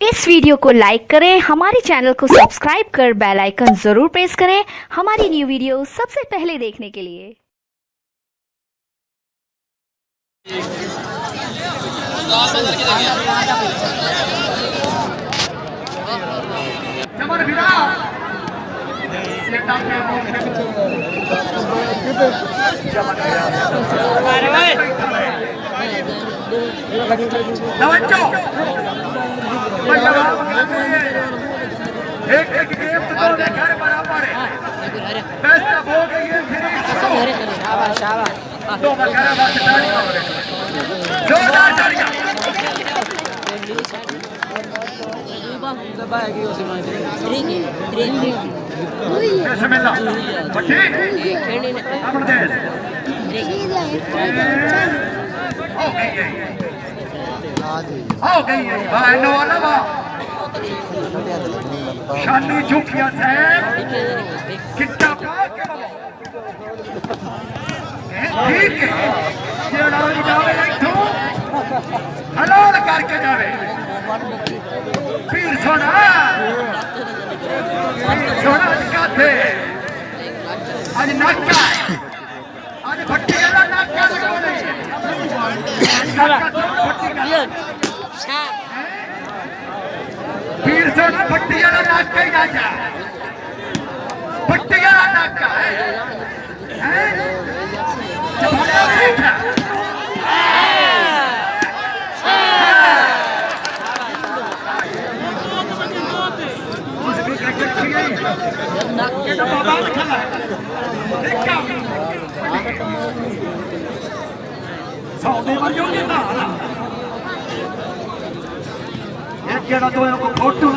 इस वीडियो को लाइक करें, हमारे चैनल को सब्सक्राइब कर बेल आइकन जरूर प्रेस करें हमारी न्यू वीडियो सबसे पहले देखने के लिए। एक एक गेम तो घर बराबर है। बेस्ट ऑफ हो गई है तो बकरा बात स्टार्ट करो। जोरदार तालियां। बिस्मिल्लाह। बच्चे अपने देश हो गई है बहनों वाला शानी झुकिया से कितना पाके ठीक है ये लड़ाई जावे इथों हलाल करके जावे फिर सोना काथे आज नाका आज भट्टी वाला नाका लगाने फिर सोना भट्टी वाला नाका ही राजा भट्टी वाला नाका है तो फोटो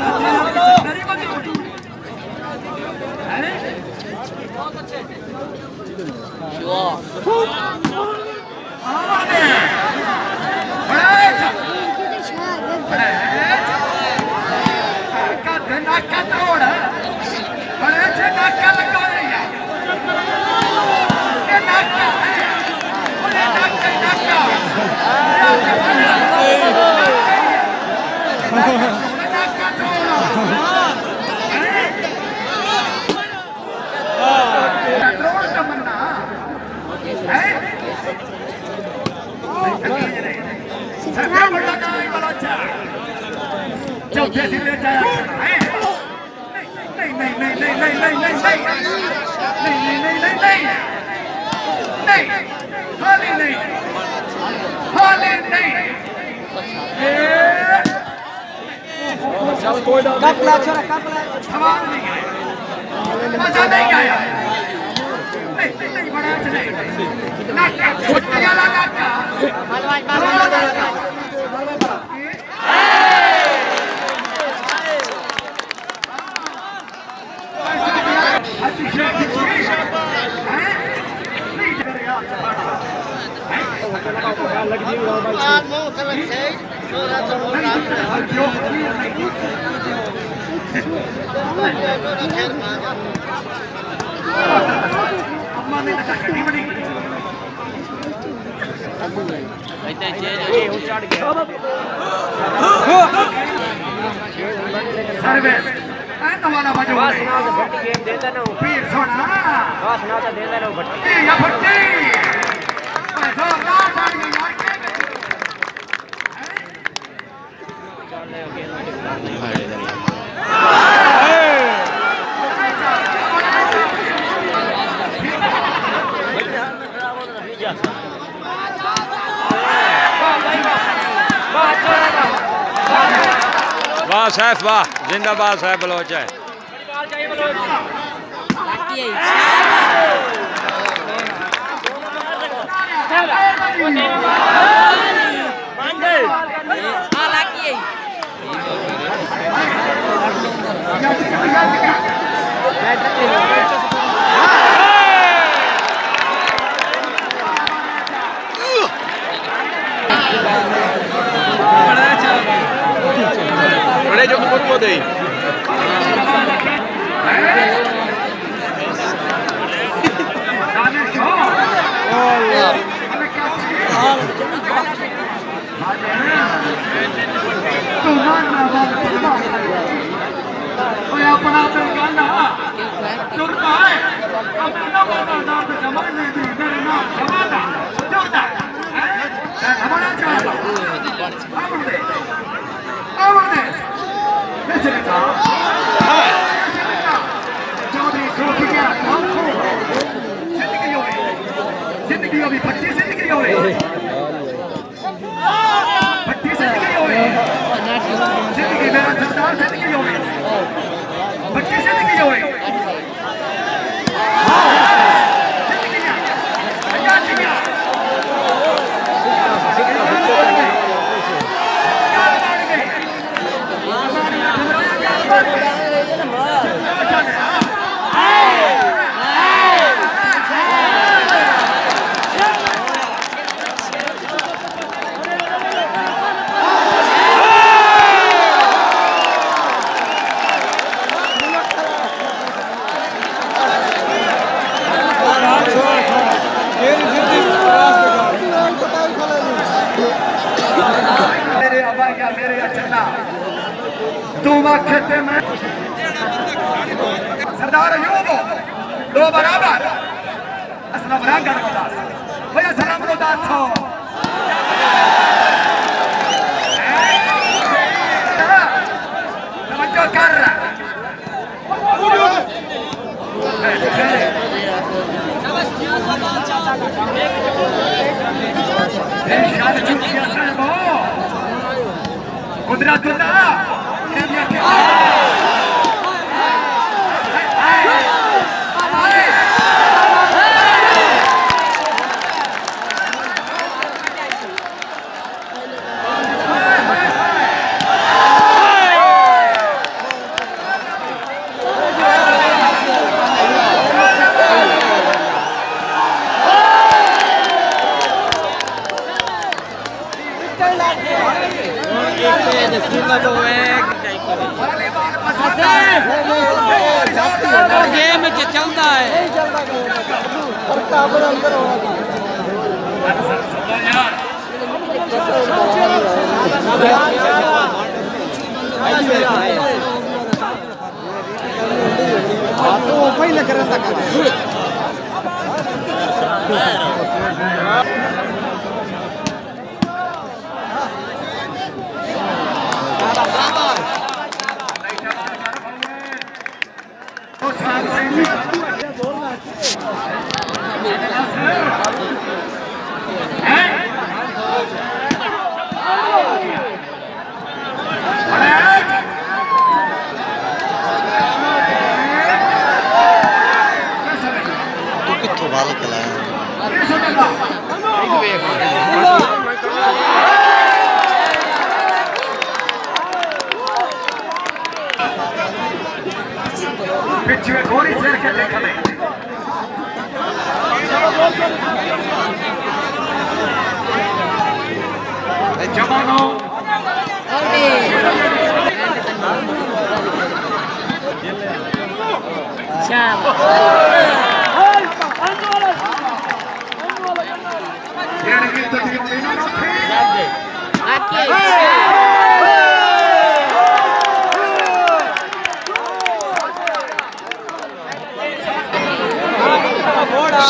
चौथे सिरे जाया नहीं नहीं नहीं नहीं नहीं नहीं नहीं नहीं नहीं नहीं नहीं हाली नहीं हाली नहीं कपला छोरा कपला सवाल नहीं आया मजा नहीं आया नहीं नहीं बड़ा नहीं नाका छोटा वाला नाका हलवाई नाका वाह सैफ वाह जिंदाबाद सैफ बलोच है बड़े जो को दे तो अपना बेगाना जुड़ता है अपने ना जमाने में मेरे नाम जमाना जुड़ता है हमारा चाहता आमने कैसे का चौधरी सोचिया जिंदगी अभी 25 जिंदगी हो रही 25 जिंदगी हो रही जिंदगी मेरा सरदार जिंदगी हो रही 25 जिंदगी हो रही सरदार अयूब दो बराबर असला बराबर दास भैया सलाम लो दास हो तवज्जो कर कुदरतुल्लाह गेम चलता है पिछले थोड़ी देर के देखा नहीं जवानों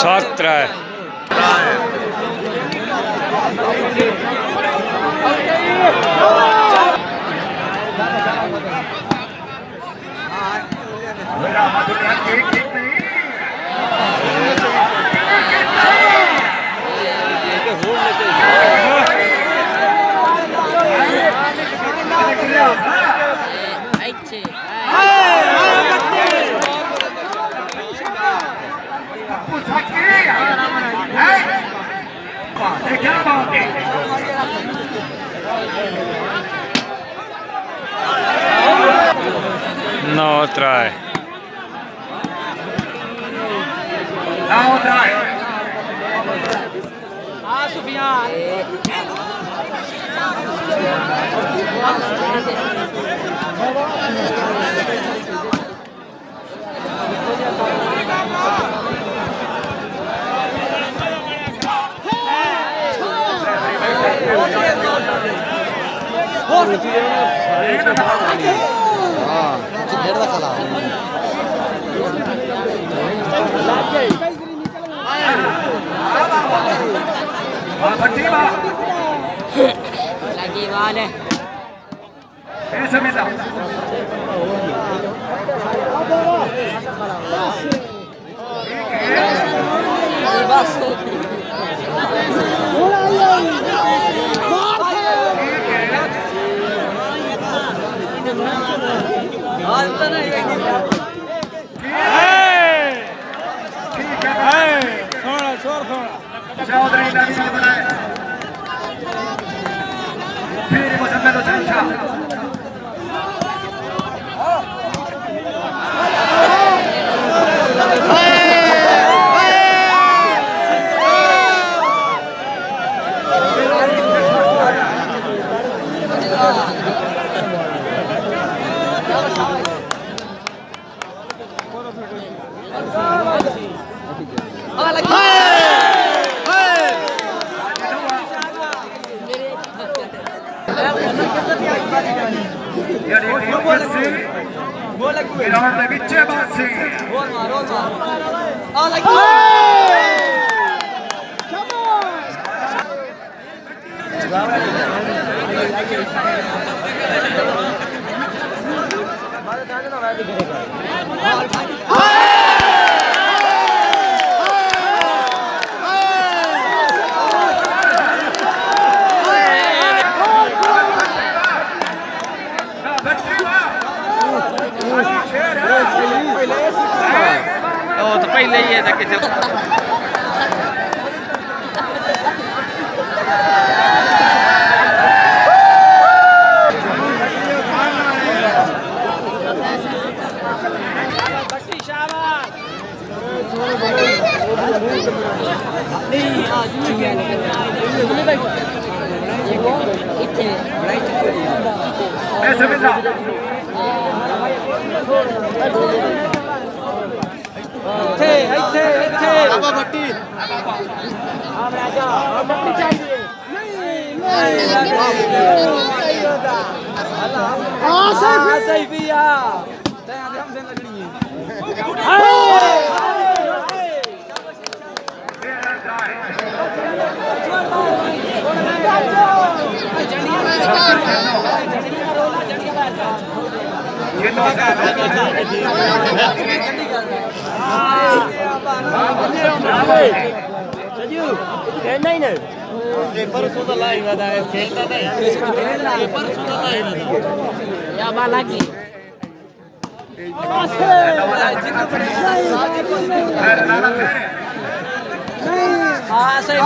सत्र No try. Now try. Sufiyan भट्टी वाह लगी वाले ऐसे में था चौधरी नबी ने बनाए फिर मुजम्मिल हुसैन शाह ग्राउंड ਦੇ ਵਿੱਚ ਬਾਤ ਸੀ ਉਹ ਤਾਂ ਪਹਿਲੇ ਹੀ ਇਹ ਤਾਂ ਕਿਤੇ ऐसे में था भट्टी सही भैया परसों तो लाइव है खेलता नहीं परसों तो लाइव या बालाकी हाँ सही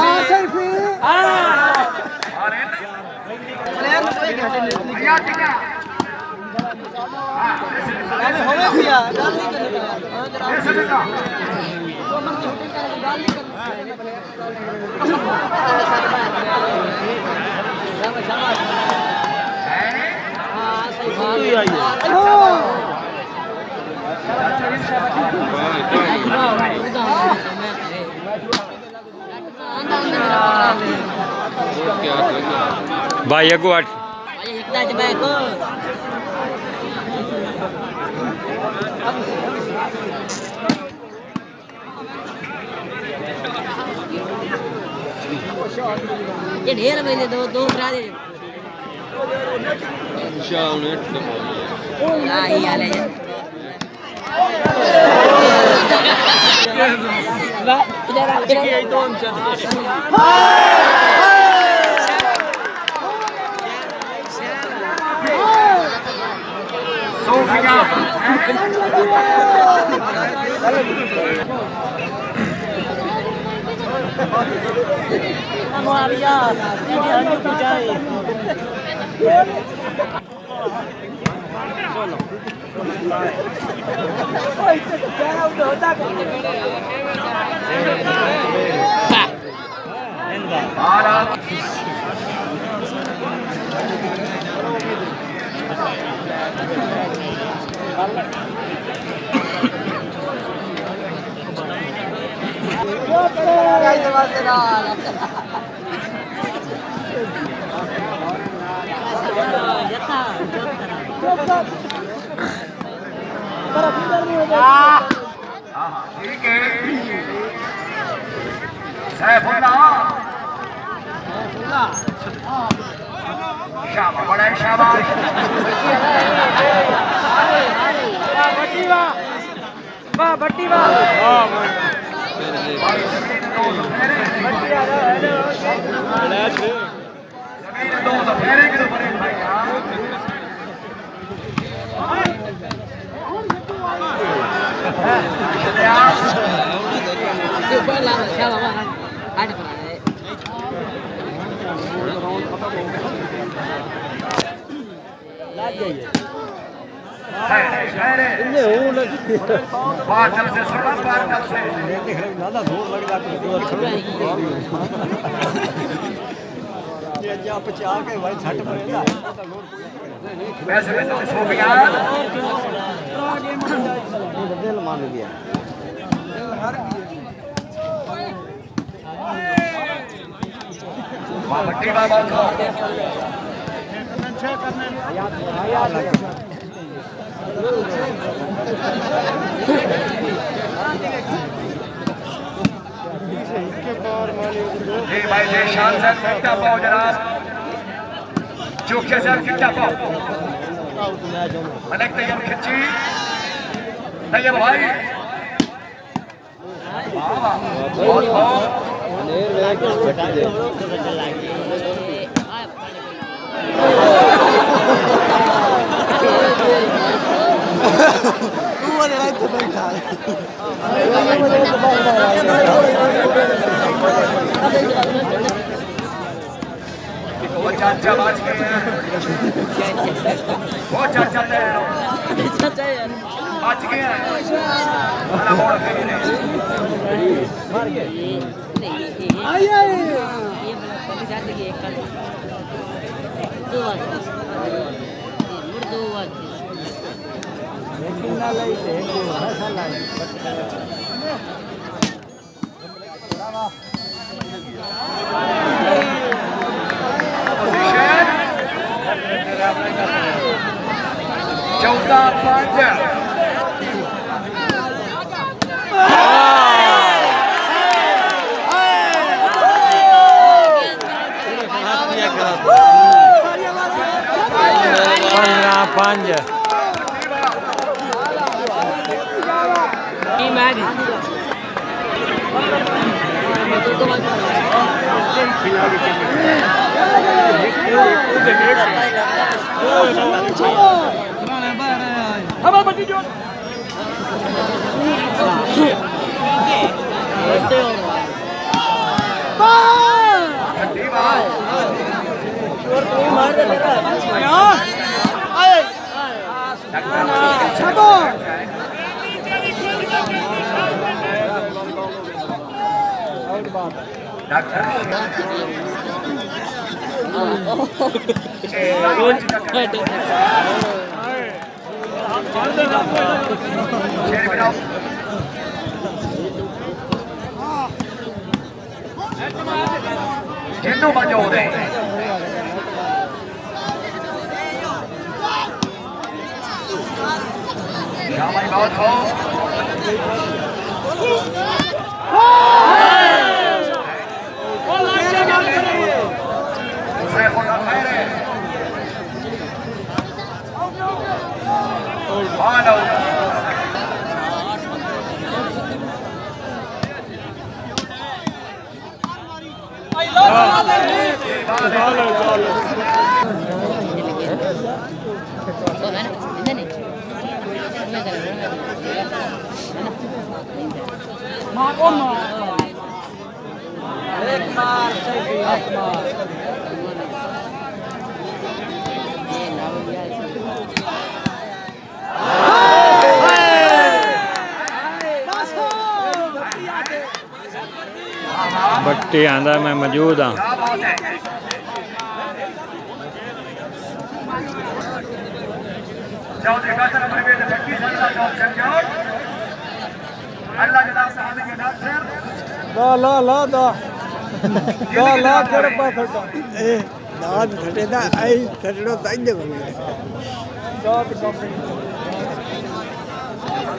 भाई अगो आठ ये ढेर महीने दो करा दे ही आले ठीक है सैफुल्लाह शाबाश बड़ा शाबाश वाह बट्टी वाह जी भाई जय शान सर कितना पाओ जनाब चौके सर कितना पाओ मलिक तैयब खिंची तैयब भाई बहुत वो चाचा बाज गए हैं वो चाचा बाज गए हैं बड़ा मोड़ के लिए चौथा पांच पांच जिन्नू मजो दे भाई बहुत हो बट्टी आंदा मैं मौजूद हाँ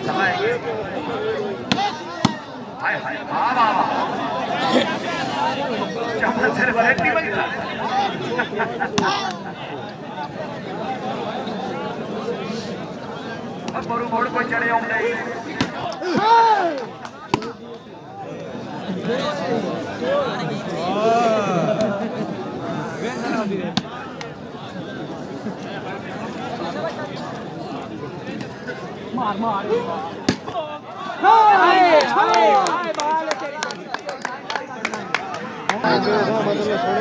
समाएंगे हाय हाय वाह वाह वाह चप्पल सिर वैरायटी नहीं बनता अब बरू बोर्ड को चढ़े होंगे मार मार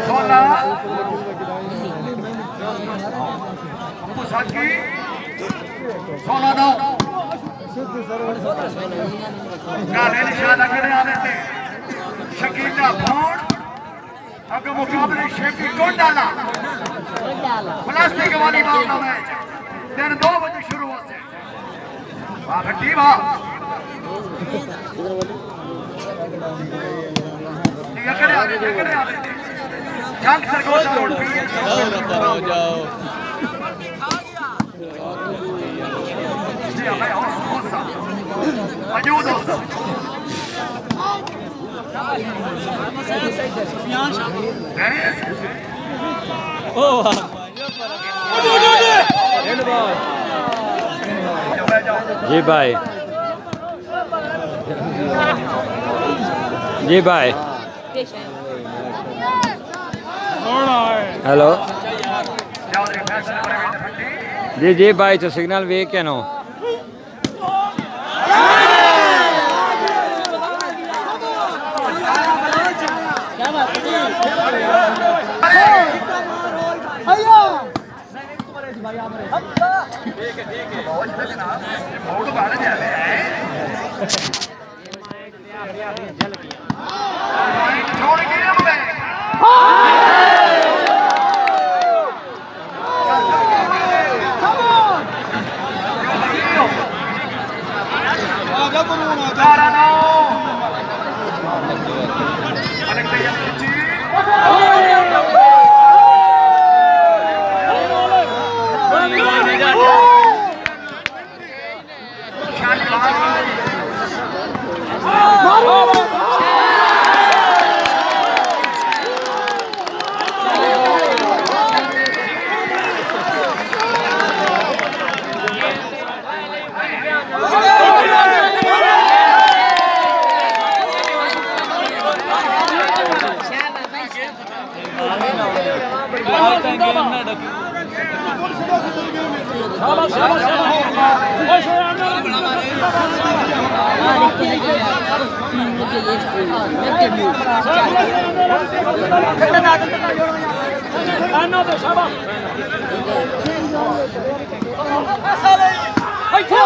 सोना मुसाकी सोना दो गाने निशान अगड़े आ रहे थे शकील का फोन अगर मुकाबले शेखी कौन डाला प्लास्टिक वाली बात का मैच दिन 2 बजे शुरू होते वाह भट्टी वाह अगड़े आ रहे थे जंग सरगोजा रोड जाओ मौजूद हो जी भाई जी भाई हेलो जी जी भाई तो सिग्नल वे क्या नो Hey,